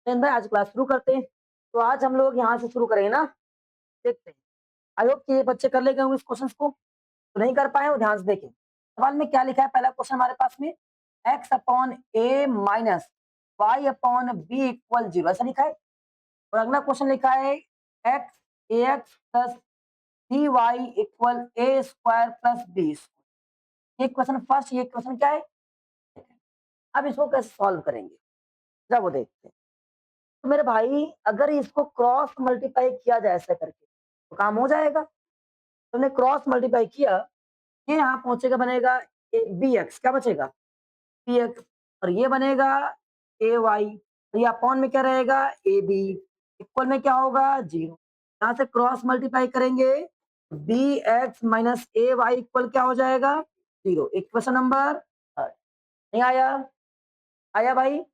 चंदन भाई आज क्लास शुरू करते हैं। तो आज हम लोग यहाँ से शुरू करेंगे ना। देखते हैं। आई होप कि ये बच्चे कर लेंगे होंगे इस क्वेश्चन को। तो नहीं कर पाए वो ध्यान से देखें। सवाल में क्या लिखा है? पहला क्वेश्चन हमारे पास में एक्स अपॉन ए minus Y upon B equal zero ऐसा लिखा है। और अगला क्वेश्चन लिखा है x a x plus b Y equal a square plus b. ये क्वेश्चन फर्स्ट, ये क्वेश्चन क्या है? अब इसको कैसे सॉल्व करेंगे जरा वो देखते हैं। तो मेरे भाई अगर इसको क्रॉस मल्टीप्लाई किया जाए ऐसे करके तो काम हो जाएगा। तुमने क्रॉस मल्टीप्लाई किया, ये यहाँ पहुंचेगा, बनेगा बी एक्स, क्या बचेगा? B X. और ये बनेगा ए वाई। ये अपॉन में क्या रहेगा? A B. इक्वल में क्या होगा? जीरो। यहाँ से क्रॉस मल्टीप्लाई करेंगे, बी एक्स माइनस ए वाई इक्वल क्या हो जाएगा? जीरो। इक्वेशन नंबर नहीं आया? आया भाई?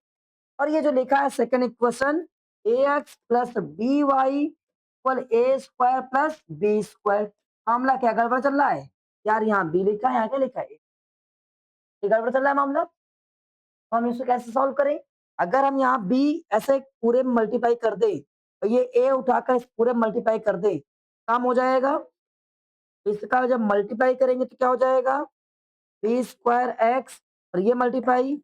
और ये जो लिखा है second equation a x plus b Y equal a square plus B square, मामला क्या गड़बड़ चल रहा है यार? यहाँ बी लिखा है, यहाँ क्या लिखा है? ये गड़बड़ चल रहा है मामला। तो हम इसको कैसे सॉल्व करें? अगर हम यहाँ बी ऐसे पूरे मल्टीप्लाई कर दे और ये ए उठाकर इस पूरे मल्टीप्लाई कर दे, काम हो जाएगा। इसका जब मल्टीप्लाई करेंगे तो क्या हो जाएगा? बी स्क्वायर एक्स और ये मल्टीप्लाई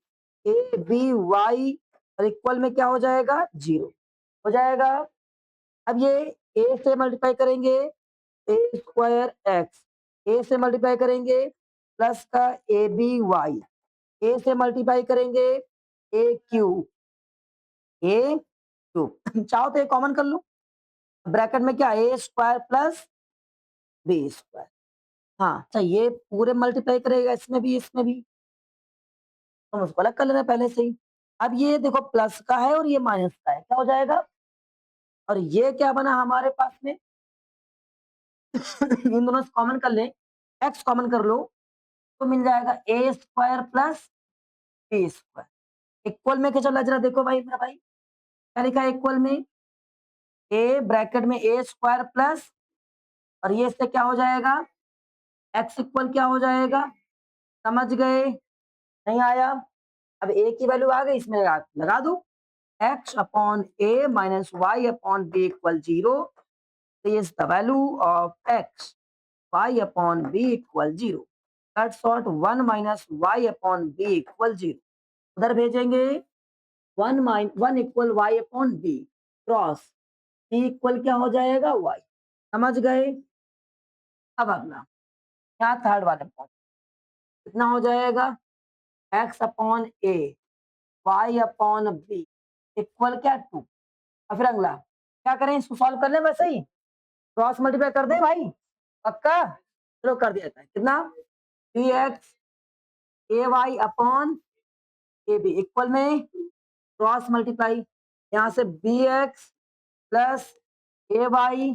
ए बी वाई और इक्वल में क्या हो जाएगा? जीरो हो जाएगा। अब ये ए से मल्टीप्लाई करेंगे ए स्क्वायर एक्स, ए से मल्टीप्लाई करेंगे प्लस का ए बी वाई, ए से मल्टीप्लाई करेंगे ए क्यू, ए क्यू चाहो तो ये कॉमन कर लो, ब्रैकेट में क्या? ए स्क्वायर प्लस बी स्क्वायर। हाँ अच्छा, ये पूरे मल्टीप्लाई करेगा इसमें भी इसमें भी, तो हम उसको अलग कर लेना पहले से ही। अब ये देखो प्लस का है और ये माइनस का है, क्या हो जाएगा? और ये क्या बना हमारे पास में? इन दोनों से कॉमन कर ले, एक्स कॉमन कर लो तो मिल जाएगा a square plus B square. Equal में क्या चल रहा है जरा देखो भाई, मेरा भाई क्या लिखा है इक्वल में? ए ब्रैकेट में ए स्क्वायर प्लस और ये इससे क्या हो जाएगा? एक्स इक्वल क्या हो जाएगा? समझ गए? नहीं आया? अब ए की वैल्यू आ गई, इसमें लगा दो X upon A minus Y upon B equal zero. Is the value of X Y upon B equal zero. Cut short one minus Y upon B equal zero, उधर भेजेंगे one equal Y upon B cross B equal क्या हो जाएगा? Y. समझ गए? अब अगला यहाँ थर्ड वाले पॉइंट कितना हो जाएगा? एक्स अपॉन ए वाई अपॉन बी इक्वल क्या? टू। और फिर अगला क्या करें? इसको सॉल्व कर ले वैसे ही, क्रॉस मल्टीप्लाई कर दे भाई, पक्का? चलो कर दिया जाए। कितना? B X A Y upon A B equal में क्रॉस मल्टीप्लाई, यहाँ से B X plus A Y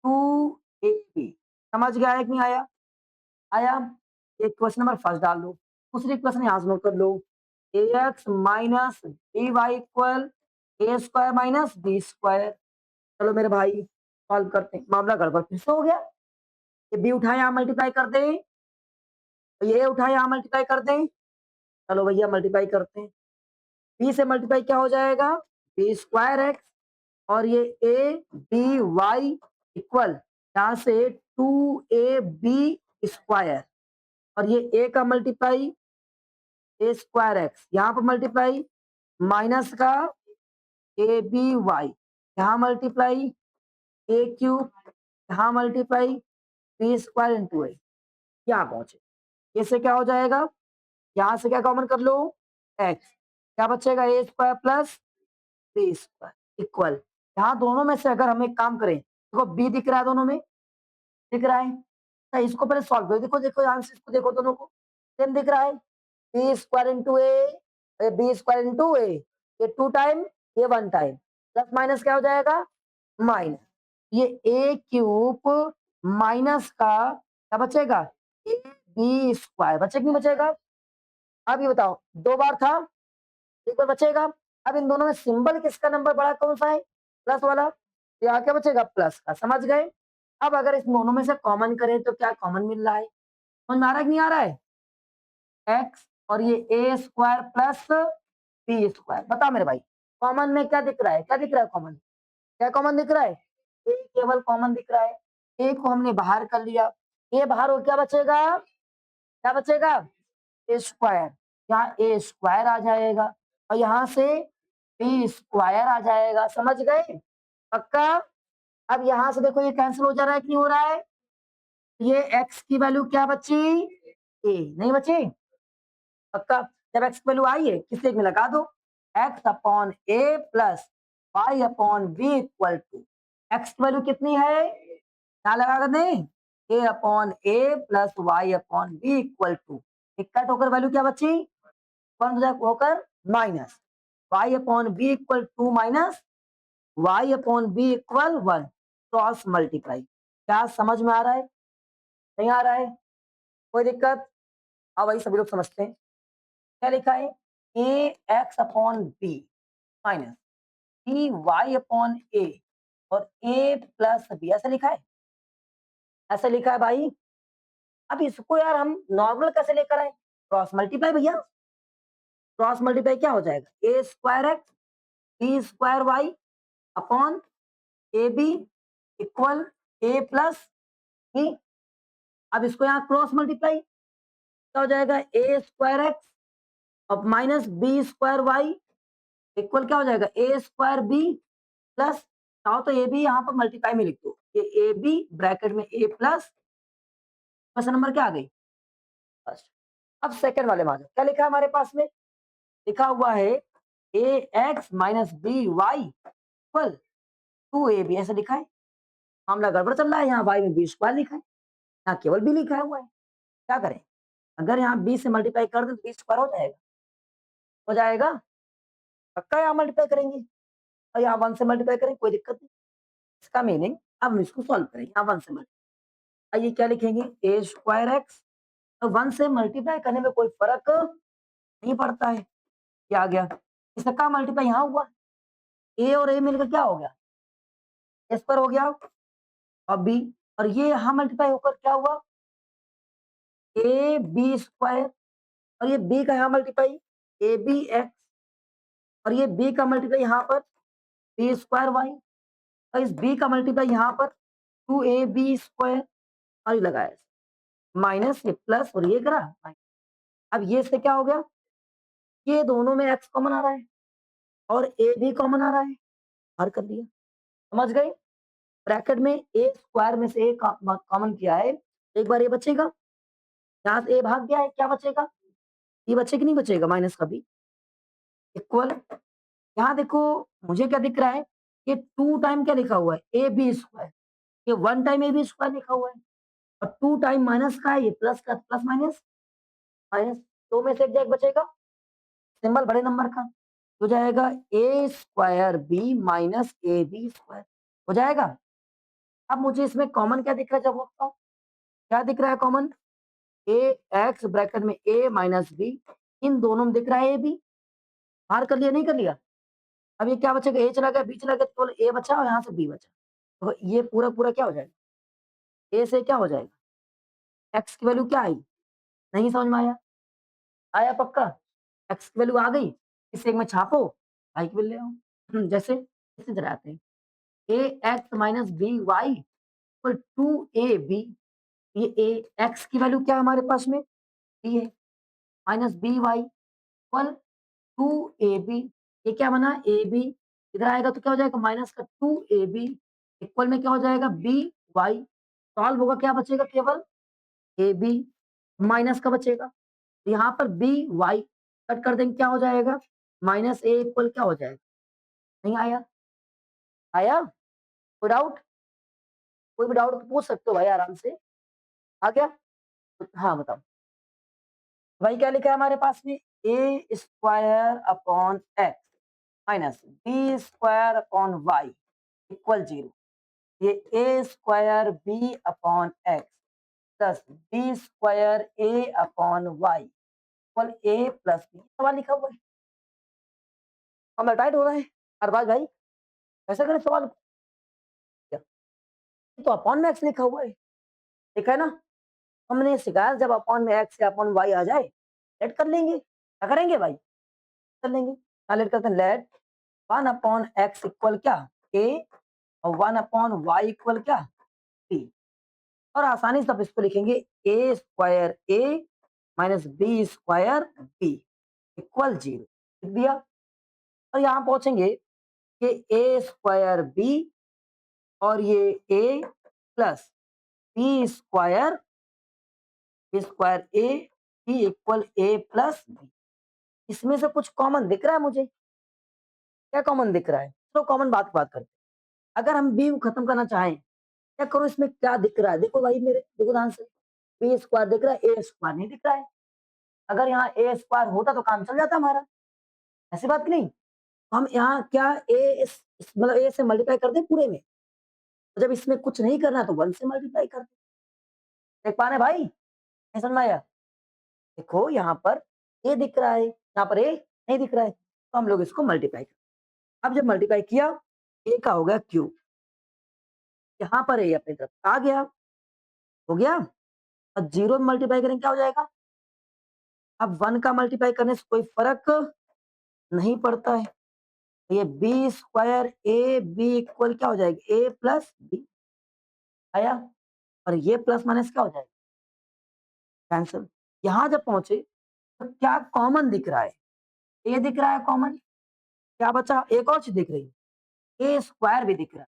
to A B. समझ गया है कि नहीं आया? आया? एक क्वेश्चन नंबर फर्स्ट डाल लो, दूसरी क्वेश्चन यहाँ से नोट कर लो। A x minus B Y equal a square minus b square. चलो मेरे भाई सॉल्व करते हैं। मामला गड़बड़ फिर से हो गया। ये बी उठाए यहाँ मल्टीप्लाई कर दें, ये उठाए यहाँ मल्टीप्लाई कर दें। चलो भैया मल्टीप्लाई करते हैं। बी से मल्टीप्लाई क्या हो जाएगा? बी स्क्वायर एक्स और ये ए बी वाई इक्वल यहाँ से टू ए बी स्क्वायर और ये ए का मल्टीप्लाई ए स्क्वायर एक्स, यहाँ पर मल्टीप्लाई माइनस का ए बी वाई, यहाँ मल्टीप्लाई ए क्यूब, यहाँ मल्टीप्लाई बी स्क्वायर इंटू ए। यहाँ पहुंचे, इससे क्या हो जाएगा? यहाँ से क्या कॉमन कर लो? एक्स, क्या बचेगा? A square plus B square equal, यहाँ दोनों में से अगर हम एक काम करें, देखो बी दिख रहा है दोनों में, दिख रहा है, तो इसको पहले सॉल्व करो। देखो देखो आंसर, इसको देखो दोनों को सेम दिख रहा है। बी स्क्वायर इंटू ए, बी स्क्वायर इंटू ए, ये टू टाइम, ये वन टाइम, प्लस माइनस क्या हो जाएगा? माइनस ये ए क्यूब माइनस का क्या बचेगा? ए बी स्क्वायर बचेगा नहीं बचेगा? अब ये बताओ, दो बार था, एक बार बचेगा। अब इन दोनों में सिंबल किसका नंबर बड़ा कौन सा है? प्लस वाला। तो यहाँ क्या बचेगा? प्लस का। समझ गए? अब अगर इस दोनों में से कॉमन करें तो क्या कॉमन मिल रहा है? समझ में आ रहा है कि नहीं आ रहा है? एक्स और ये a square plus B square, बता मेरे भाई कॉमन में क्या दिख रहा है? क्या दिख रहा है कॉमन? क्या कॉमन दिख रहा है? ए केवल कॉमन दिख रहा है। ए को हमने बाहर कर लिया। ए बाहर हो क्या बचेगा? क्या बचेगा? A square. यहाँ ए स्क्वायर आ जाएगा और यहाँ से बी स्क्वायर आ जाएगा। समझ गए? पक्का? अब यहाँ से देखो ये कैंसिल हो जा रहा है कि नहीं हो रहा है? ये x की वैल्यू क्या बची? ए नहीं बची? पक्का? जब x की वैल्यू आई है किसी एक में लगा दो। x upon a plus y upon B equal to x की वैल्यू कितनी है? क्या लगा कर दें? A upon a plus y upon B equal to cut होकर वैल्यू क्या बची? वन होकर minus Y upon B equal to minus Y upon B equal one cross multiply. क्या समझ में आ रहा है? नहीं आ रहा है? कोई दिक्कत? हाँ भाई सभी लोग समझते हैं। क्या लिखा है? A x upon b minus B y upon a और ए प्लस बी ऐसा लिखा है। ऐसा लिखा है भाई। अब इसको यार हम नॉर्मल कैसे लेकर आए? क्रॉस मल्टीप्लाई भैया। क्रॉस मल्टीप्लाई क्या हो जाएगा? A square x b square y upon A B equal A plus B. अब इसको यहाँ क्रॉस मल्टीप्लाई क्या हो जाएगा? ए स्क्वायर एक्स अब minus b square y equal क्या हो जाएगा? ए स्क्वायर बी प्लस चाहो तो ए बी यहाँ पर मल्टीप्लाई में लिख दो। ये ए बी ब्रैकेट में ए प्लस क्वेश्चन नंबर क्या आ गई? फर्स्ट। अब सेकंड वाले में आ जाओ। क्या लिखा है हमारे पास में? लिखा हुआ है a x minus B Y equal to A b ऐसा लिखा है। मामला गड़बड़ चल रहा है। यहाँ वाई में बी स्क्वायर लिखा है, यहाँ केवल बी लिखा हुआ है। क्या करें? अगर यहाँ बी से मल्टीप्लाई कर दें तो बी स्क्वायर हो जाएगा। हो जाएगा? पक्का यहाँ मल्टीप्लाई करेंगे और यहाँ वन से मल्टीप्लाई करें कोई दिक्कत नहीं। इसका मीनिंग अब हम इसको सॉल्व करेंगे। यहाँ वन से मल्टीप्लाई आइए क्या लिखेंगे? ए स्क्वायर एक्स तो वन से मल्टीप्लाई करने में कोई फर्क नहीं पड़ता है। क्या आ गया? इसका मल्टीप्लाई यहाँ हुआ ए और ए मिलकर क्या हो गया? एस पर हो गया और बी और ये यहाँ मल्टीप्लाई होकर क्या हुआ? ए बी स्क्वायर और ये बी का यहाँ मल्टीप्लाई ए बी एक्स और ये बी का मल्टीप्लाई यहाँ पर बी स्क्वायर वाई और इस बी का मल्टीप्लाई यहाँ पर टू ए बी स्क्वायर और ये लगाया माइनस ये प्लस और ये करा माइनस। अब ये से क्या हो गया? ये दोनों में एक्स कॉमन आ रहा है और ए भी कॉमन आ रहा है। हर कर दिया। समझ गए? ब्रैकेट में ए स्क्वायर में से ए कॉमन किया है। एक बार ये बचेगा, यहाँ से ए भाग गया है, क्या बचेगा? ये बचे कि नहीं बचेगा? माइनस का बी इक्वल यहाँ देखो मुझे क्या दिख रहा है? ये टू टाइम क्या लिखा हुआ है? A b square. ये one time a b square लिखा हुआ है और टू टाइम माइनस का है, ये प्लस का प्लस माइनस माइनस दो में से एक बचेगा सिंबल बड़े नंबर का हो जाएगा a square b minus a b square हो जाएगा। अब मुझे इसमें कॉमन क्या दिख रहा है? जब बोलता हूँ क्या दिख रहा है कॉमन? ए एक्स ब्रैकेट में ए माइनस बी इन दोनों में दिख रहा है ए बी। बाहर कर लिया नहीं कर लिया? अब ये क्या बचेगा? ए चला गया बी चला गया तो ए बचा और यहाँ से बी बचा तो ये पूरा पूरा क्या हो जाएगा? ए से क्या हो जाएगा? एक्स की वैल्यू क्या आई? नहीं समझ में आया? आया पक्का? एक्स की वैल्यू आ गई। इसे एक में छापो वाई की वैल्यू ले आओ। जैसे इसे जराते हैं a x minus B Y equal to A B. ये ए एक्स की वैल्यू क्या है हमारे पास में? बी है minus B Y equal to A B. ये क्या बना? ए बी इधर आएगा तो क्या हो जाएगा? माइनस का टू ए बी इक्वल में क्या हो जाएगा? B Y. सॉल्व होगा क्या बचेगा? केवल ए बी माइनस का बचेगा। तो यहाँ पर बी वाई कट कर देंगे क्या हो जाएगा? माइनस ए इक्वल क्या हो जाएगा? नहीं आया? आया? कोई डाउट? कोई भी डाउट तो पूछ सकते हो भाई आराम से। आ गया? हाँ बताओ भाई क्या लिखा है हमारे पास में? A square upon x minus b square upon y equal zero. ये a square b upon x plus B square a upon y equal A plus b सवाल लिखा हुआ है। हमें टाइट हो रहा है अरबाज भाई कैसे करें सवाल? क्या ये तो अपॉन में एक्स लिखा हुआ है। लिखा है ना? हमने सिखाया जब अपॉन में एक्स या अपॉन वाई आ जाए लेट कर लेंगे। क्या करेंगे भाई? कर लेंगे। क्या लेट करते हैं? लेट 1 अपॉन x इक्वल क्या a और 1 अपॉन y इक्वल क्या b। और आसानी से आप इसको लिखेंगे a square a minus b square b equal 0 लिख दिया। और यहाँ पहुंचेंगे कि a स्क्वायर b और ये a plus B square A B equal A plus B. इसमें से कुछ कॉमन दिख रहा है मुझे? क्या कॉमन दिख रहा है? तो कॉमन बात करते हैं। अगर हम बी को खत्म करना चाहें, क्या करो, इसमें क्या दिख रहा है? देखो भाई मेरे, देखो ध्यान से, बी स्क्वायर दिख रहा है, ए स्क्वायर नहीं दिख रहा है। अगर यहाँ ए स्क्वायर होता तो काम चल जाता हमारा, ऐसी बात नहीं। हम यहाँ क्या मतलब ए से मल्टीप्लाई कर दें पूरे में, तो जब इसमें कुछ नहीं करना तो 1 से मल्टीप्लाई कर दे। देख पा रहे भाई, नहीं समझ में आया? देखो यहाँ पर ए दिख रहा है, यहाँ पर ए नहीं दिख रहा है, तो हम लोग इसको मल्टीप्लाई कर, अब जब मल्टीप्लाई किया ए का हो गया क्यूब, यहाँ पर ए अपनी तरफ आ गया, हो गया। और 0 में मल्टीप्लाई करेंगे क्या हो जाएगा? अब 1 का मल्टीप्लाई करने से कोई फर्क नहीं पड़ता है, तो ये B square A B equal क्या हो जाएगा? ए प्लस बी आया। और ये प्लस माइनस क्या हो जाएगा? कैंसिल। यहाँ जब पहुंचे तो क्या कॉमन दिख रहा है? ए दिख रहा है कॉमन, क्या बचा? एक और चीज दिख रही है, ए स्क्वायर भी दिख रहा है।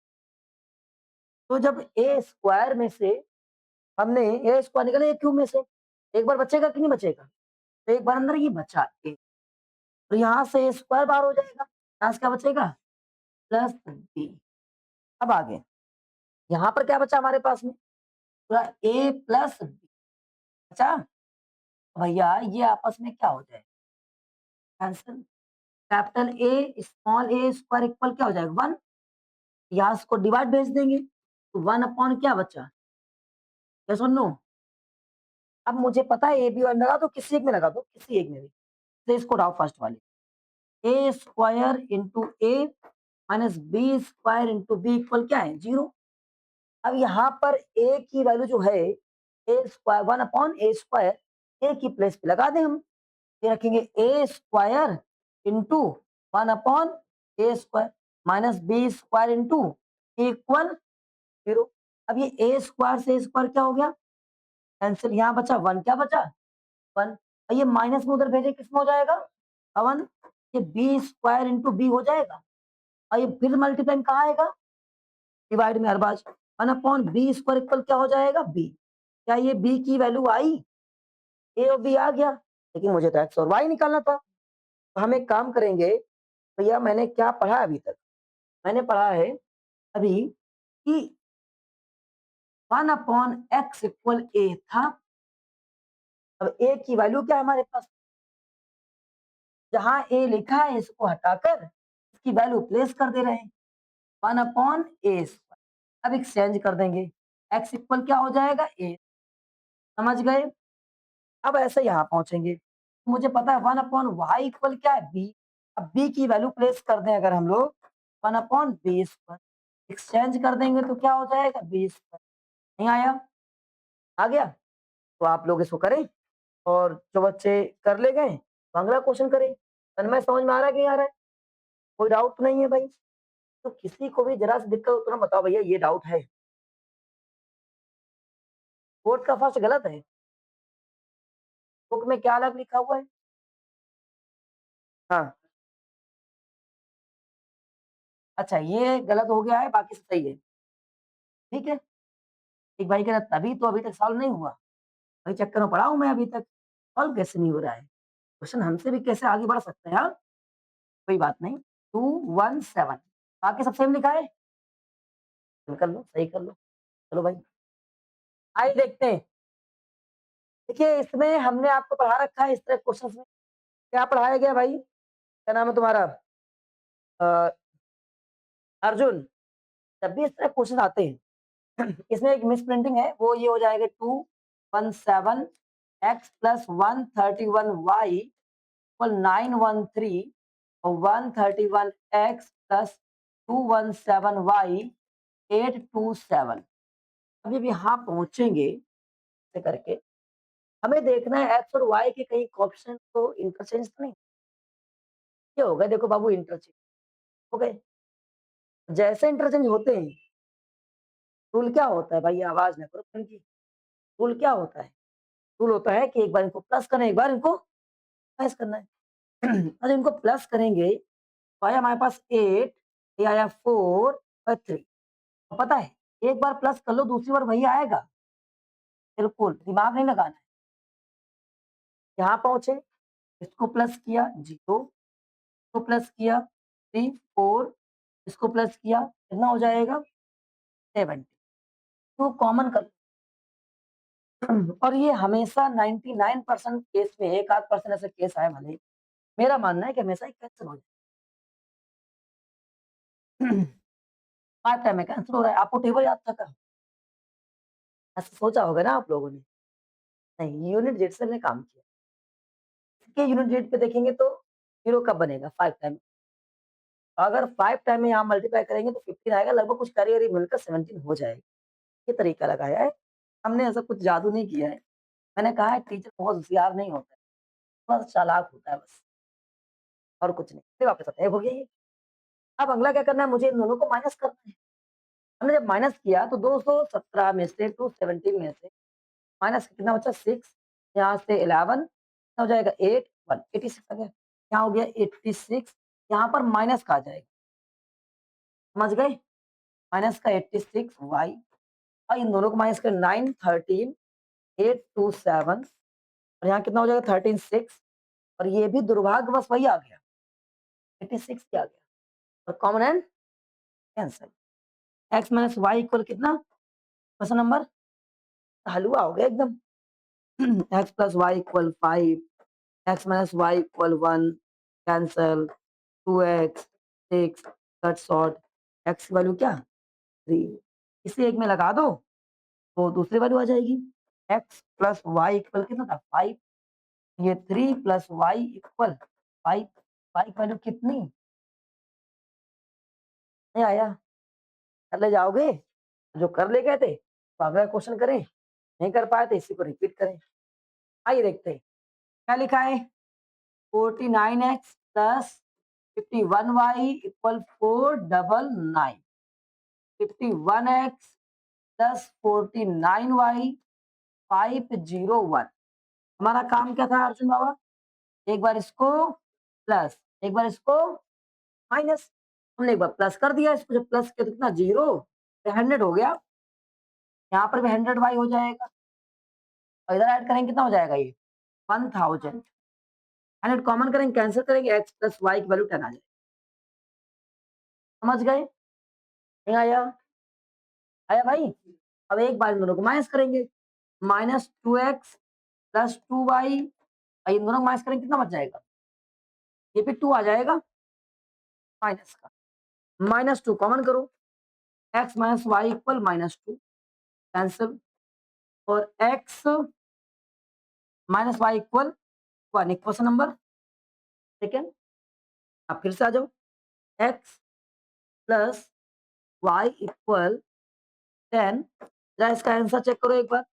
तो जब ए स्क्वायर में से हमने ए स्क्वायर निकाला ए क्यूब में से, एक बार बचेगा कि नहीं बचेगा? तो एक बार अंदर ये बचा ए, तो यहाँ से ए स्क्वायर बाहर हो जाएगा, यहाँ से क्या बचेगा? Plus B. अब आगे यहाँ पर क्या बचा हमारे पास में? पूरा ए प्लस बी बचा। भैया ये आपस में क्या हो जाए? Cancel. Capital A small A square equal क्या हो जाएगा? 1। यहाँ इसको डिवाइड भेज देंगे तो 1 अपॉन क्या बचा? यस और नो? अब मुझे पता है ए बी और लगा दो, किसी एक में लगा दो, किसी एक में भी। तो इसको उठाओ फर्स्ट वाले, a square into a minus b square into b equal क्या है? 0। अब यहाँ पर ए की वैल्यू जो है a square 1 upon a square, a की प्लेस पे लगा दें हम, ये रखेंगे a square into 1 upon a square minus b square into equal 0। अब ये ए स्क्वायर से ए स्क्वायर क्या हो गया? कैंसिल। यहाँ बचा 1, क्या बचा? 1। और ये माइनस में उधर भेजे किसमें हो जाएगा? 1। ये बी स्क्वायर इंटू बी हो जाएगा, और ये फिर मल्टीप्लाई में कहाँ आएगा? डिवाइड में Arbaaz. 1 upon B square equal क्या हो जाएगा? बी। क्या ये बी की वैल्यू आई? ए और बी आ गया, लेकिन मुझे तो एक्स और वाई निकालना था। तो हम एक काम करेंगे, भैया मैंने क्या पढ़ा अभी तक? मैंने पढ़ा है अभी कि 1 अपॉन एक्स इक्वल ए था। अब ए की वैल्यू क्या है हमारे पास? जहां ए लिखा है इसको हटाकर इसकी वैल्यू प्लेस कर दे रहे हैं, 1 अपॉन ए स्क्वायर। अब एक्सचेंज कर देंगे, एक्स इक्वल क्या हो जाएगा? ए। समझ गए? अब ऐसे यहाँ पहुंचेंगे, मुझे पता है 1 अपॉन वाई इक्वल क्या है? बी। अब बी की वैल्यू प्लेस कर दें अगर हम लोग, 1 अपॉन बी स्क्वायर, एक्सचेंज कर देंगे तो क्या हो जाएगा? B square. नहीं आया? आ गया? तो आप लोग इसको करें, और जो बच्चे कर ले गए तो अगला क्वेश्चन करें। तन्मय समझ में आ रहा है कि नहीं आ रहा है? कोई डाउट तो नहीं है भाई? तो किसी को भी जरा सी दिक्कत हो तो ना बताओ भैया ये डाउट है। कोर्ट का फर्स्ट गलत है, बुक में क्या अलग लिखा हुआ है? हाँ, अच्छा ये गलत हो गया है, बाकी सब सही है। ठीक है, एक भाई कह रहा तभी तो अभी तक सॉल्व नहीं हुआ, वही चक्कर में पड़ा हूँ मैं अभी तक, सॉल्व कैसे नहीं हो रहा है? क्वेश्चन हमसे भी कैसे आगे बढ़ सकते हैं यार? कोई बात नहीं। 217 बाकी सब सेम लिखा है, कर लो, सही कर लो। चलो भाई, आइए देखते हैं। देखिए इसमें हमने आपको पढ़ा रखा है इस तरह क्वेश्चन में, क्या पढ़ाया गया भाई? क्या नाम है तुम्हारा? अ, अर्जुन। जब भी इस तरह क्वेश्चन आते हैं इसमें एक मिस प्रिंटिंग है, वो ये हो जाएगा 217 एक्स प्लस 131 वाई इक्वल 913 और 131 एक्स प्लस 217 वाई 827। अभी भी यहाँ पहुंचेंगे ऐसे करके, हमें देखना है एक्स और वाई के कहीं ऑप्शन तो इंटरचेंज तो नहीं। ये होगा देखो बाबू इंटरचेंज, ओके, जैसे इंटरचेंज होते हैं, रूल क्या होता है भाई? आवाज ना करो इनकी। रूल क्या होता है? रूल होता है कि एक बार इनको प्लस करना है, एक बार इनको माइनस करना है। अच्छा, इनको प्लस करेंगे तो आया हमारे पास 8, ये आया 4 और 3। पता है, एक बार प्लस कर लो दूसरी बार वही आएगा। बिल्कुल, दिमाग नहीं लगाना है। यहाँ पहुँचे, इसको प्लस किया 0, इसको प्लस किया 3, 4, इसको प्लस किया, कितना हो जाएगा? 70। तो कॉमन कर और ये हमेशा 99% केस में, 1 आध परसेंट ऐसे केस आए भले, मेरा मानना है कि हमेशा ही कैंसल हो जाए। 5 टाइम में कैंसल हो रहा है। आपको टेबल याद था क्या? ऐसा सोचा होगा ना आप लोगों ने? नहीं, यूनिट जेड से हमने काम किया। इसके यूनिट जेड पे देखेंगे तो 0 कब बनेगा? 5 टाइम। अगर 5 टाइम में यहाँ मल्टीप्लाई करेंगे तो 15 आएगा, लगभग कुछ कैरी-वैरी मिलकर 17 हो जाएगा। ये तरीका लगाया है। हमने ऐसा कुछ जादू नहीं किया है। मैंने कहा है टीचर बहुत होशियार नहीं होता है, थोड़ा-सा चालाक होता है बस, और कुछ नहीं। फिर वापस आता है, हो गया ये। अब अगला क्या करना है, मुझे इन दोनों को माइनस करना है। हमने जब माइनस किया तो 217 में से 217 में से माइनस कितना बचा? 6, यहाँ से 11 कितना हो जाएगा? 8, 1 86 आ गया। क्या हो गया? 86। यहाँ पर माइनस का आ जाएगा, समझ गए? माइनस का 86 वाई, और इन दोनों को माइनस कर 9, 13, 8, 2, 7, और यहाँ कितना हो जाएगा? 13, 6, और ये भी दुर्भाग्यवश वही आ गया, 86 क्या आ गया, और common and cancel. X minus Y equal कितना? क्वेश्चन नंबर, हलवा हो गया एकदम। X plus Y equal 5, X minus Y equal 1, cancel, 2x, 6, cut short, X की वैल्यू क्या? 3। इसे एक में लगा दो तो दूसरी वैल्यू आ जाएगी। एक्स प्लस वाई इक्वल कितना था? 5। ये 3 प्लस वाई इक्वल 5। वाई की वैल्यू कितनी? नहीं आया? कर ले जाओगे? जो कर ले गए थे तो अगला क्वेश्चन करें, नहीं कर पाए तो इसी को रिपीट करें। आइए देखते हैं क्या लिखा है। 49x plus 51y equal 499। 51x plus 49y 501। हमारा काम क्या था अर्जुन बाबा? एक बार इसको प्लस, एक बार इसको माइनस। हमने एक बार प्लस कर दिया, इसको जब प्लस किया तो कितना? 0, 100 हो गया। यहाँ पर भी 100y हो जाएगा, और इधर ऐड करेंगे कितना हो जाएगा? ये 1000। 100 कॉमन करेंगे, कैंसिल करेंगे, x प्लस वाई की वैल्यू 10 आ जाएगी। समझ गए? नहीं आया? आया भाई? अब एक बार इन दोनों को माइनस करेंगे, माइनस 2x प्लस 2y, इन दोनों को माइनस करेंगे कितना बच जाएगा? ये भी 2 आ जाएगा माइनस का। -2 कॉमन करो, x minus Y equal -2, cancel, और x माइनस वाई इक्वल 1। एक क्वेश्चन नंबर सेकेंड। अब फिर से आ जाओ, x प्लस वाई इक्वल 10। जरा इसका आंसर चेक करो एक बार।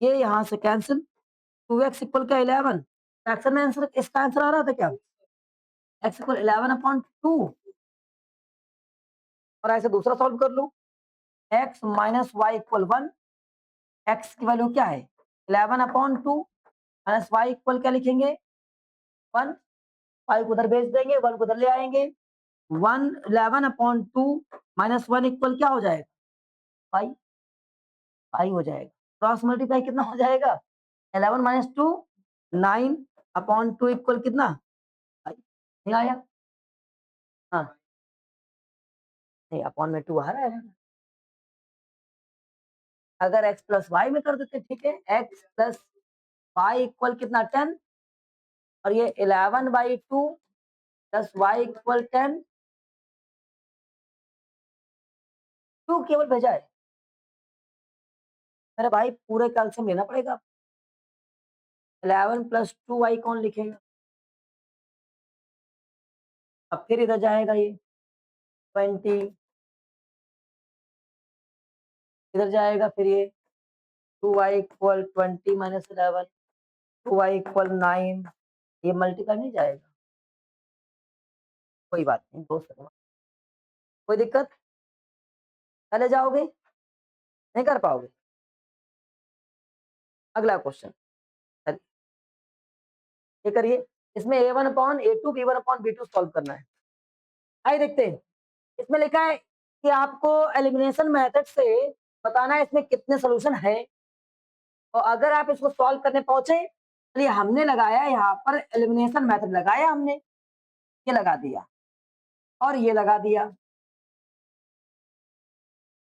ये यहाँ से कैंसिल, 2x इक्वल क्या? 11। फ्रैक्शन में आंसर, इसका आंसर आ रहा था क्या? x equal 11/2। और ऐसे दूसरा सॉल्व कर लो, x minus Y equal 1। x की वैल्यू क्या है? 11/2 माइनस वाई इक्वल क्या लिखेंगे? 1। 5 को उधर भेज देंगे, 1 को उधर ले आएंगे। 1 11/2 माइनस 1 इक्वल क्या हो जाएगा? 5। 5 हो जाएगा। क्रॉस मल्टीप्लाई कितना हो जाएगा? 11 माइनस 2 9/2 इक्वल कितना? 5। नहीं आया? हाँ, नहीं, अपॉन में 2 आ रहा है। अगर x प्लस वाई में कर देते, ठीक है, x प्लस वाई इक्वल कितना? 10, और ये 11/2 प्लस वाई इक्वल 10। 2 केवल भेजा है मेरे भाई, पूरे कैल्शियम लेना पड़ेगा। 11 प्लस 2y कौन लिखेगा? अब फिर इधर जाएगा ये 20, इधर जाएगा फिर ये 2y equal 20 minus 11, 2y equal 9। ये मल्टीप्लाई नहीं जाएगा, कोई बात नहीं, 2 सेकंड, कोई दिक्कत? चले जाओगे? नहीं कर पाओगे? अगला क्वेश्चन, चलिए ये करिए। इसमें A1 upon A2 B1 upon B2 solve करना है। आइए देखते हैं। इसमें लिखा है कि आपको एलिमिनेशन मेथड से बताना है इसमें कितने सॉल्यूशन है, और अगर आप इसको सॉल्व करने पहुंचे, चलिए हमने लगाया यहाँ पर एलिमिनेशन मेथड, लगाया हमने, ये लगा दिया और ये लगा दिया।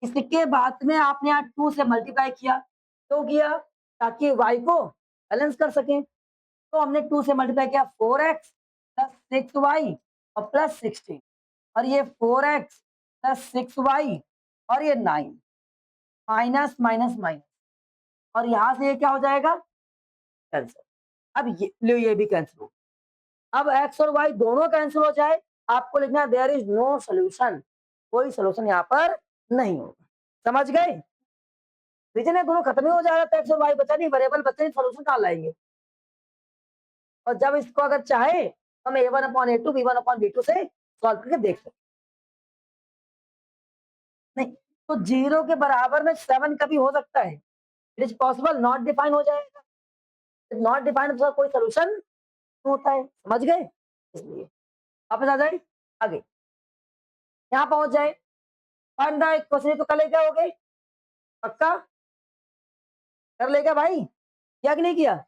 इसके बाद में आपने यहाँ 2 से मल्टीप्लाई किया, क्यों किया? ताकि y को बैलेंस कर सकें। तो हमने 2 से मल्टीप्लाई किया, 4x प्लस 6y और प्लस 16, और ये 4x प्लस 6y और ये 9, माइनस माइनस माइनस, और यहां से ये क्या हो जाएगा? कैंसिल। अब ये भी कैंसिल हो। अब x और y दोनों कैंसिल हो जाए, आपको लिखना है देयर इज नो सोल्यूशन, कोई सोल्यूशन यहाँ पर नहीं होगा। समझ गए? रीजन है दोनों खत्म ही हो जाएगा, तो x और y बचा नहीं, वेरिएबल बचा नहीं, सोल्यूशन कहाँ लाएंगे? और जब इसको अगर चाहे तो हम A1 upon A2 B1 upon B2 से सॉल्व करके देख सकते। नहीं तो 0 के बराबर में 7 कभी हो सकता है, it is possible, not define हो जाएगा, नॉट डिफाइंड तो कोई सोल्यूशन होता है। समझ गए? इसलिए वापस आ जाए आगे, यहाँ पहुंच जाए, फाइंड द क्वेश्चन, तो कर ले क्या हो गए? पक्का कर ले क्या भाई? किया कि नहीं किया?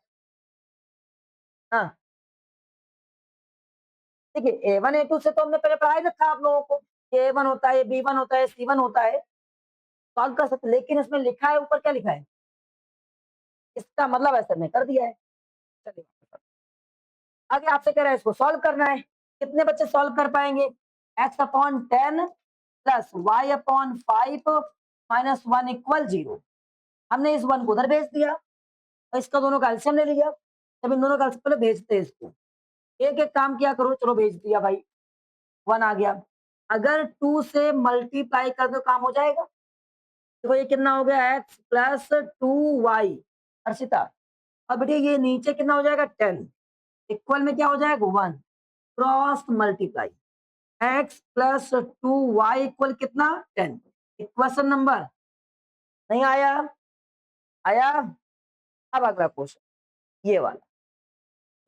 हाँ देखिए, A1 A2 से तो हमने पहले पढ़ा ही रखा आप लोगों को, A1 होता है, B1 होता है, C1 होता है, सॉल्व कर सकते, लेकिन इसमें लिखा है, ऊपर क्या लिखा है, इसका मतलब ऐसा नहीं कर दिया है। चलिए आगे आपसे कह रहा है इसको सॉल्व करना है, कितने बच्चे सॉल्व कर पाएंगे? x upon 10 plus y upon 5 minus 1 equal 0। हमने इस 1 को उधर भेज दिया और इसका दोनों का एलसीएम ले लिया। जब इन दोनों का एलसीएम, पहले भेजते हैं इसको, एक एक काम किया करो, चलो भेज दिया भाई, 1 आ गया। अगर 2 से मल्टीप्लाई कर दो काम हो जाएगा। देखो ये कितना हो गया, x प्लस 2y, अर्षिता, अब बेटे ये नीचे कितना हो जाएगा, 10, इक्वल में क्या हो जाएगा, 1, cross multiply, x plus 2y equal कितना, 10। इक्वेशन नंबर नहीं आया? आया? अब अगला क्वेश्चन ये वाला,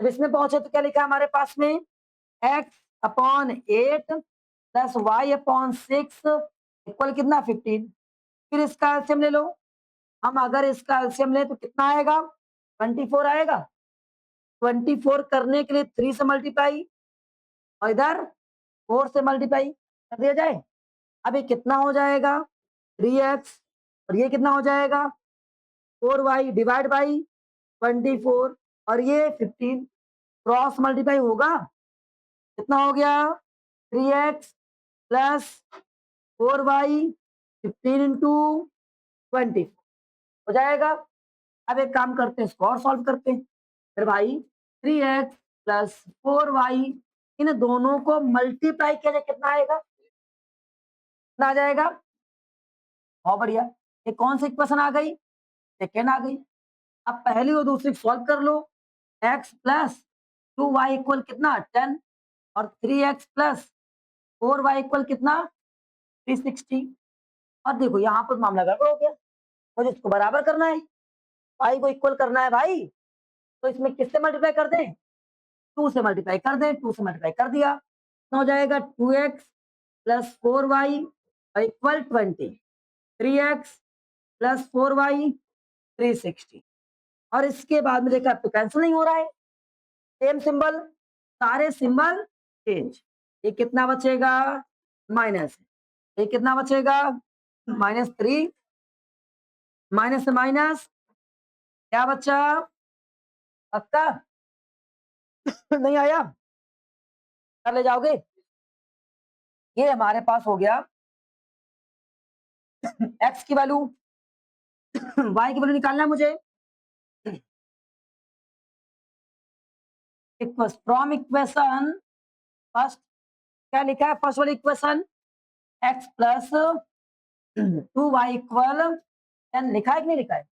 अब इसमें पहुंचे तो क्या लिखा है हमारे पास में, x upon 8 plus y upon 6 equal कितना, 15। फिर इसका एलसीएम ले लो, हम अगर इसका एलसीएम ले तो कितना आएगा, 24 आएगा। 24 करने के लिए 3 से मल्टीप्लाई और इधर 4 से मल्टीप्लाई कर दिया जाए। अब ये कितना हो जाएगा, 3x, और ये कितना हो जाएगा, 4y डिवाइड बाई 24, और ये 15, क्रॉस मल्टीप्लाई होगा, कितना हो गया, 3x प्लस 4y 15 इंटू 20 हो जाएगा। अब एक काम करते हैं, इसको और सॉल्व करते हैं। फिर भाई 3x प्लस 4y, इन दोनों को मल्टीप्लाई किया जाए, कितना आएगा, कितना आ जाएगा, बहुत बढ़िया। ये कौन सी इक्वेशन आ गई, सेकेंड आ गई। अब पहली और दूसरी सॉल्व कर लो, x प्लस 2y इक्वल कितना, 10, और 3x प्लस 4y इक्वल कितना, 360। और देखो यहाँ पर मामला गड़बड़ हो गया, मुझे इसको बराबर करना है, y को इक्वल करना है भाई, तो इसमें किससे मल्टीप्लाई कर दें, 2 से मल्टीप्लाई कर दें, 2 से मल्टीप्लाई कर दिया, तो हो जाएगा 2x plus 4y equal 20, 3x plus 4y 360, और इसके बाद में देखा तो कैंसिल नहीं हो रहा है, सेम सिंबल, सारे सिंबल चेंज। ये कितना बचेगा, माइनस, ये कितना बचेगा, -3, माइनस से माइनस क्या बचा, पक्का नहीं आया, कर ले जाओगे। ये हमारे पास हो गया x की वैल्यू, y की वैल्यू निकालना है मुझे। फ्रॉम इक्वेशन फर्स्ट, क्या लिखा है फर्स्ट वाली equation, x plus 2y equal 10, लिखा है कि नहीं लिखा है?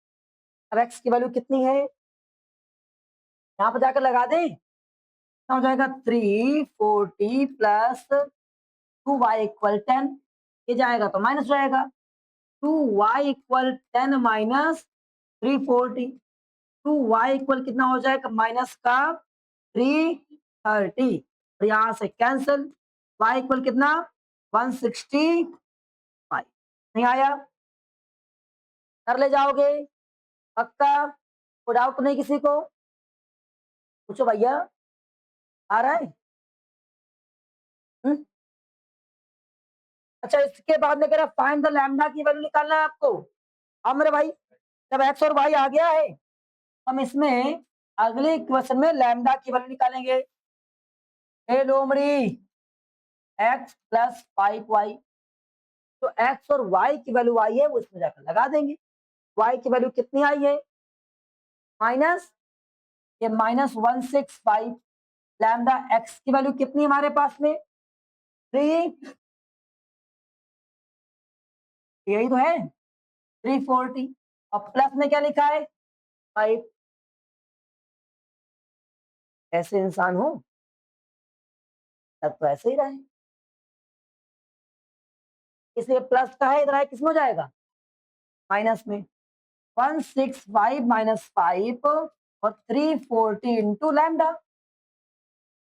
अब x की वैल्यू कितनी है, यहाँ पर जाकर लगा दें, हो जाएगा 340 प्लस 2y इक्वल 10, ये जाएगा तो माइनस जाएगा, 2y equal 10 minus 340, 2y equal कितना हो जाएगा माइनस का 330, और यहाँ से कैंसिल, y इक्वल कितना 165, नहीं आया, कर ले जाओगे पक्का, कोई डाउट नहीं किसी को, पूछो भैया, आ रहा है? अच्छा, इसके बाद में कह रहा फाइंड द लैम्डा की वैल्यू निकालना है आपको। अब मेरे भाई जब एक्स और वाई आ गया है, हम इसमें अगले क्वेश्चन में लैम्डा की वैल्यू निकालेंगे। ए लोमड़ी एक्स प्लस 5y, तो एक्स और वाई की वैल्यू आई है वो इसमें जाकर लगा देंगे। वाई की वैल्यू कितनी आई है माइनस, ये -165, लैम्डा एक्स की वैल्यू कितनी हमारे पास में 3, यही तो है 340, और प्लस में क्या लिखा है 5। ऐसे इंसान हो तब तो ऐसे ही रहे, इसलिए प्लस का है, इधर है किसमें हो जाएगा माइनस में, 165 माइनस 5 और 340 इंटू लैम्डा,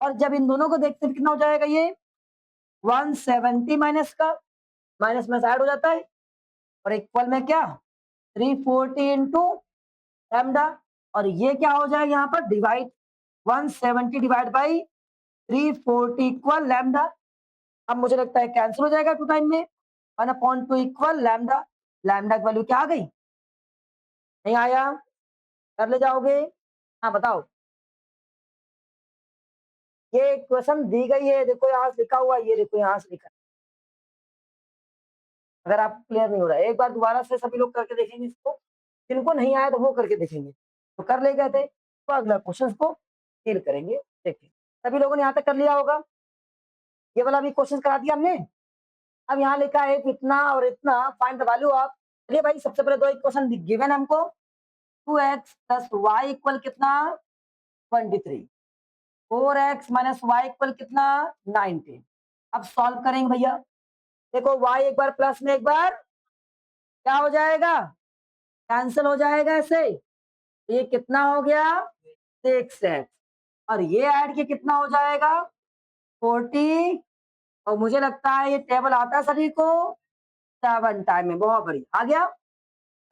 और जब इन दोनों को देखते हैं कितना हो जाएगा ये 170 माइनस का, माइनस में ऐड हो जाता है, और इक्वल में क्या 340 इंटू लैम्डा, और ये क्या हो जाएगा यहाँ पर divide, 170 divide by 340 equal lambda. अब मुझे लगता है कैंसिल हो जाएगा टू टाइम में, 1/2 इक्वल लैम्डा, लैम्डा की वैल्यू क्या आ गई, नहीं आया, कर ले जाओगे, हाँ बताओ। ये क्वेश्चन दी गई है, देखो यहाँ से लिखा हुआ है, ये देखो यहाँ से लिखा है। अगर आप क्लियर नहीं हो रहा है, एक बार दोबारा से सभी लोग करके देखेंगे इसको, जिनको नहीं आया तो वो करके देखेंगे, तो कर ले गए थे तो अगला क्वेश्चन को क्लियर करेंगे। देखिए सभी लोगों ने यहाँ तक कर लिया होगा, ये वाला भी क्वेश्चन करा दिया हमने। अब यहाँ लिखा है इतना और इतना, फाइंड द वैल्यू ऑफ, चलिए भाई सबसे पहले दो इक्वेशन गिवन है हमको, 2x प्लस वाई इक्वल कितना 23, 4x माइनस वाई इक्वल कितना 19। अब सॉल्व करेंगे भैया, देखो y एक बार प्लस में एक बार क्या हो जाएगा कैंसिल हो जाएगा ऐसे, ये कितना हो गया 6x, और ये ऐड के कितना हो जाएगा 40, और मुझे लगता है ये टेबल आता है सभी को 7 टाइम में, बहुत बढ़िया आ गया।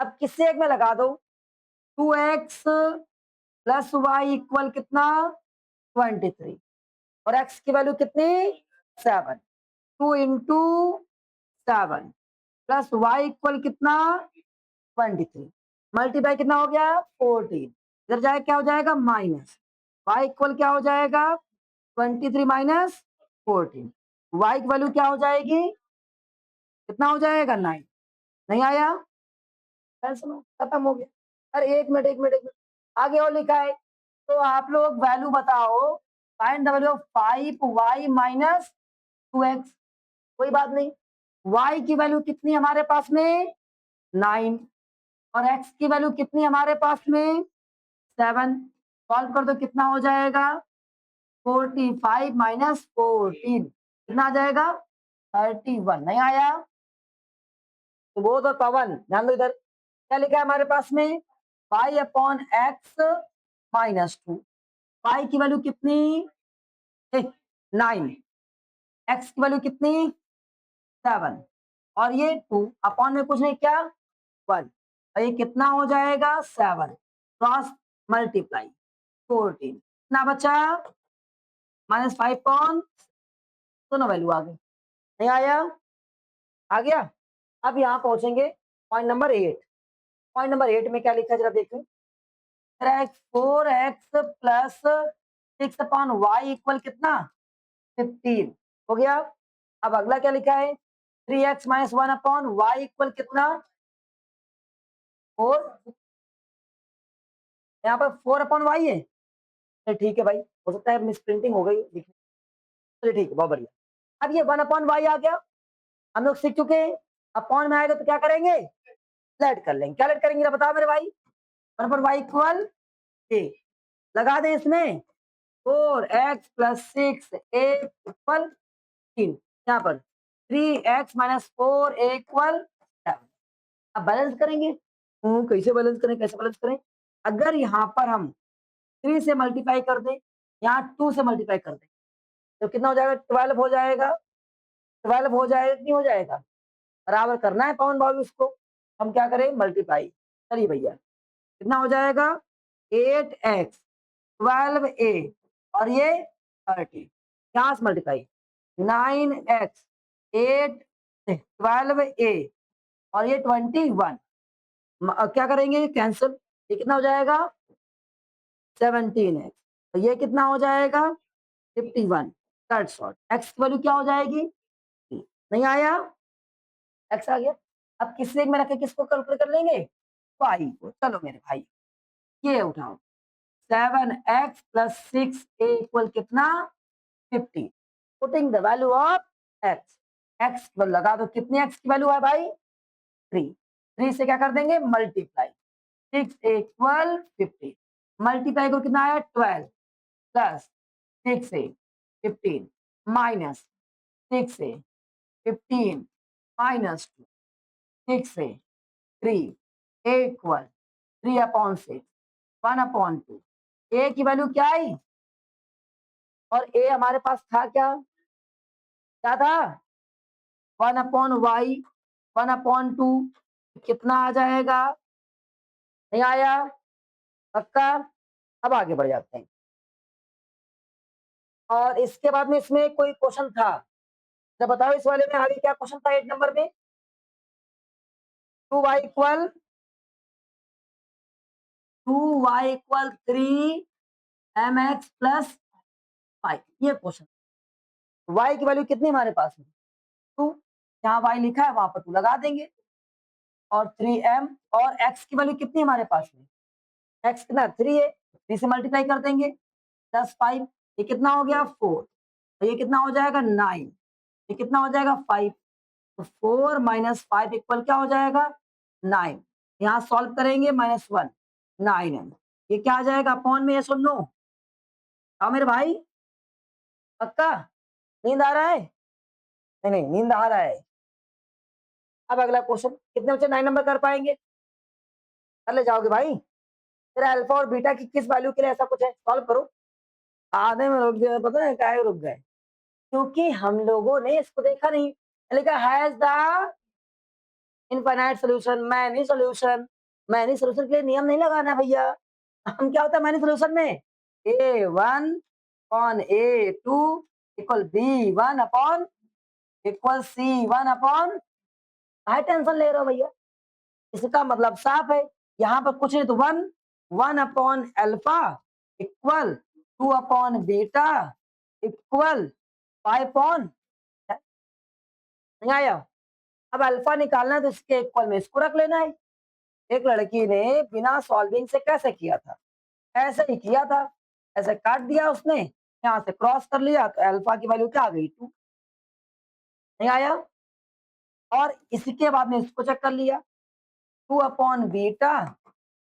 अब किससे एक में लगा दो, 2x प्लस वाई इक्वल कितना 23, और x की वैल्यू कितनी 7, 2 इंटू 7 प्लस वाई इक्वल कितना 23, मल्टीप्लाई कितना हो गया 14, इधर जाए क्या हो जाएगा माइनस, वाई इक्वल क्या हो जाएगा 23 माइनस 14, वाई की वैल्यू क्या हो जाएगी कितना हो जाएगा 9, नहीं आया, खत्म हो गया। अरे एक मिनट एक मिनट एक मिनट, आगे और लिखा है, तो आप लोग वैल्यू बताओ, find the value of 5y minus 2x, कोई बात नहीं, y की वैल्यू कितनी हमारे पास में 9, और x की वैल्यू कितनी हमारे पास में 7, सॉल्व कर दो कितना हो जाएगा 45 माइनस 14, कितना आ जाएगा 31, नहीं आया, तो वो तो पवन ध्यान दो इधर, क्या लिखा है हमारे पास में पाई अपॉन एक्स माइनस 2, पाई की वैल्यू कितनी 9, एक्स की वैल्यू कितनी 7, और ये 2 अपॉन में कुछ नहीं क्या 1, और ये कितना हो जाएगा 7 क्रॉस मल्टीप्लाई 14, कितना बचा -5 पॉन, दोनों वैल्यू आ गई, नहीं आया, आ गया। अब यहाँ पहुंचेंगे पॉइंट नंबर 8, पॉइंट नंबर 8 में क्या लिखा है जरा देखें, 4x plus 6 upon y equal कितना 15 हो गया। अब अगला क्या लिखा है 3x minus 1 upon y equal कितना 4, यहाँ पर 4 अपॉन वाई है, चलिए ठीक है भाई, हो सकता है मिस प्रिंटिंग हो गई, चलिए ठीक है बहुत बढ़िया। अब ये 1 अपॉन वाई आ गया, हम लोग सीख चुके हैं, अपॉन में आएगा तो क्या करेंगे लेट कर लेंगे, क्या लेट करेंगे बताओ मेरे भाई, 1 अपॉन वाई इक्वल लगा दें इसमें, 4x प्लस 6a इक्वल 3। यहाँ पर 3x माइनस 4a इक्वल 7। अब बैलेंस करेंगे। कैसे बैलेंस करें, कैसे बैलेंस करें? अगर यहाँ पर हम 3 से मल्टीप्लाई कर दें, यहाँ 2 से मल्टीप्लाई कर दें, तो कितना हो जाएगा? 12 हो जाएगा। 12 हो जाएगा कि नहीं हो जाएगा? बराबर करना है पवन भाभी उसको। हम क्या करें? मल्टीप्लाई। चलिए भैया, कितना हो जाएगा? 8x 12a और ये 30, यहाँ से मल्टीप्लाई 9x 8 12a और ये 21। क्या करेंगे? कैंसिल। ये कितना हो जाएगा? 17x। तो ये कितना हो जाएगा? 51। Cut short. x की वैल्यू क्या हो जाएगी? 3। नहीं आया? x आ गया। अब किस में रखे किसको कैलकुलेट कर लेंगे? y को। चलो मेरे भाई, ये उठाओ। 7x प्लस 6a इक्वल कितना? 50। Putting the value of x। x लगा दो। कितनी x की वैल्यू है भाई? 3। 3 से क्या कर देंगे? मल्टीप्लाई। 6 इक्वल 50। मल्टीप्लाई को कितना आया? 12 प्लस 6 से 15 माइनस 6 से 15 माइनस 2 6 से 3 इक्वल 3 अपॉन 6 1 अपॉन 2। ए की वैल्यू क्या आई? और ए हमारे पास था क्या? क्या था? 1 अपॉन वाई 1 अपॉन 2। कितना आ जाएगा? नहीं आया? पक्का? अब आगे बढ़ जाते हैं। और इसके बाद में इसमें कोई क्वेश्चन था, जब बताओ इस वाले में आगे क्या क्वेश्चन था? 8 नंबर में 2y इक्वल 3 प्लस 5। ये क्वेश्चन। y की वैल्यू कितनी हमारे पास में? 2। जहां y लिखा है वहां पर 2 लगा देंगे। और 3m और x की वैल्यू कितनी हमारे पास में? x कितना? 3 है। 3 से मल्टीप्लाई कर देंगे प्लस 5। ये कितना हो गया? 4। ये कितना हो जाएगा? 9। ये कितना हो जाएगा? 5। तो 4 माइनस 5 इक्वल क्या हो जाएगा? 9। यहाँ सॉल्व करेंगे -1 9m। ये क्या आ जाएगा? अपॉन में ये सुन लो। हाँ मेरे भाई, पक्का? नींद आ रहा है? नहीं नहीं, नींद आ रहा है। अब अगला क्वेश्चन। कितने बच्चे 9 नंबर कर पाएंगे? कर ले जाओगे भाई? फिर अल्फा और बीटा की किस वैल्यू के लिए ऐसा कुछ है? सॉल्व करो। आधे में रुक गए, पता है काहे रुक गए? क्योंकि हम लोगों ने इसको देखा नहीं। लिखा has the infinite solution, many solution. Many solution के लिए नियम नहीं लगाना है भैया। हम क्या होता है मैनी सॉल्यूशन में? a1 upon a2 equal b1 upon equal c1 upon. काहे टेंशन ले रहे हो भैया? इसका मतलब साफ है। यहाँ पर कुछ नहीं तो 1 1 upon alpha equal 2 upon beta equal 5 upon. नहीं आया? अब अल्फा निकालना है तो इसके इक्वल में इसको रख लेना है। एक लड़की ने बिना सॉल्विंग से कैसे किया था? ऐसे ही किया था। ऐसे काट दिया उसने, यहाँ से क्रॉस कर लिया तो अल्फा की वैल्यू क्या आ गई? 2। नहीं आया? और इसके बाद में इसको चेक कर लिया। 2 अपॉन बीटा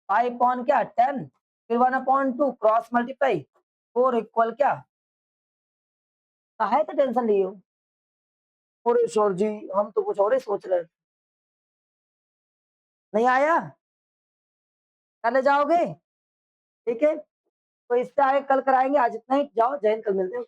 5 अपॉन क्या? 10। फिर 1 अपॉन 2 क्रॉस मल्टीप्लाई 4 इक्वल क्या? काहे तो टेंशन लिए हो? अरे सर जी, हम तो कुछ और ही सोच रहे थे। नहीं आया? कल जाओगे? ठीक है, तो इससे आगे कल कराएंगे। आज इतना ही। जाओ, जय हिंद, कल मिलते हैं।